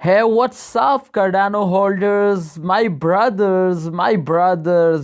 Hey, what's up, Cardano holders? My brothers,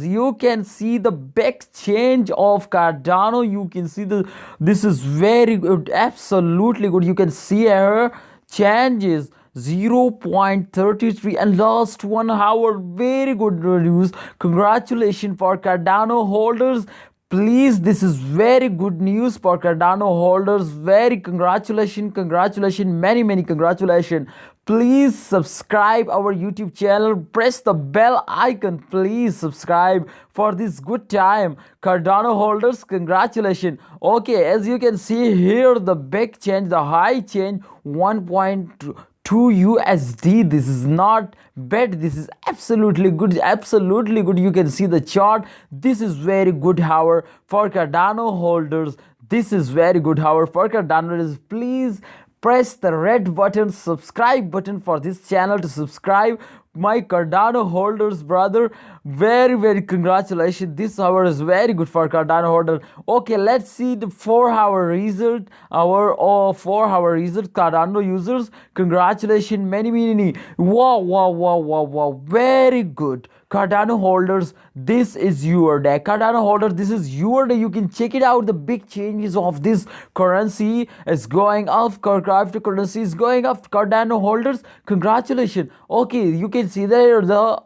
you can see the big change of Cardano. You can see this is very good, absolutely good. You can see here changes 0.33 and last 1 hour. Very good news. Congratulations for Cardano holders. Please, this is very good news for Cardano holders. Very congratulations, many congratulations. Please subscribe our YouTube channel. Press the bell icon. Please subscribe for this good time. Cardano holders, congratulations. Okay, as you can see here, the big change, the high change, 1.2 USD. This is not bad. This is absolutely good. Absolutely good. You can see the chart. This is very good hour for Cardano holders. This is very good hour for Cardano holders. Please press the red button, subscribe button for this channel to subscribe. My Cardano holders, brother, very congratulations. This hour is very good for Cardano holder. Okay, let's see the 4 hour result. Our 4 hour result, Cardano users, congratulations, many. Wow, very good. Cardano holders, this is your day. Cardano holders, this is your day. You can check it out. The big changes of this currency is going up. Cryptocurrency is going up. Cardano holders, congratulations. Okay, you can see there the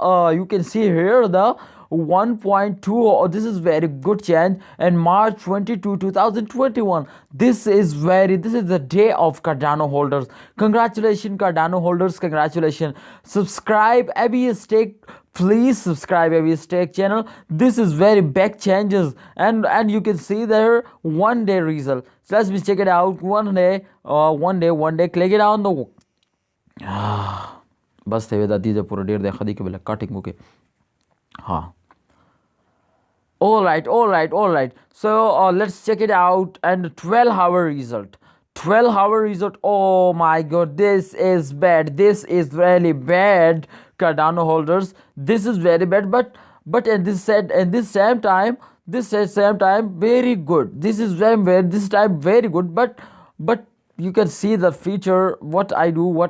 1.2. This is very good change. And March 22 2021, this is the day of Cardano holders. Congratulations, Cardano holders, congratulations. Subscribe ABS Stake. Please subscribe ABS Stake channel. This is very big changes, and you can see there 1 day result. So let's check it out. 1 day, one day. Click it on the बस थे वेदा दीजिए पूरा डेढ़ देखा दी के बोले cutting okay हाँ all right, so let's check it out. And 12-hour result. 12-hour result. Oh my god, this is bad. This is really bad, Cardano holders. This is very bad, but at this same time very good. This is this time very good, but you can see the feature. What I do,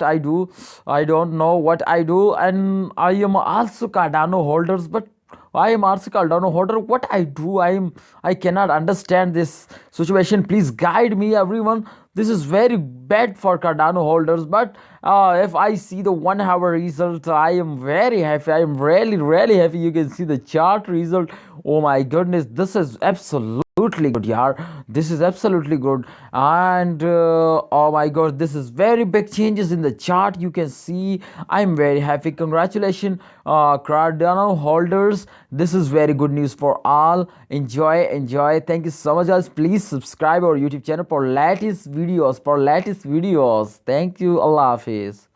I don't know what I do. And I am also Cardano holders, but I am also Cardano holder. What I do, I cannot understand this situation. Please guide me, everyone. This is very bad for Cardano holders. But if I see the 1 hour result, I am very happy. I am really happy. You can see the chart result. Oh my goodness, this is absolutely good, yaar. This is absolutely good. And oh my god, this is very big changes in the chart. You can see I'm very happy. Congratulations, Cardano holders. This is very good news for all. Enjoy. Thank you so much, guys. Please subscribe our YouTube channel for latest videos. Thank you. Allah Hafiz.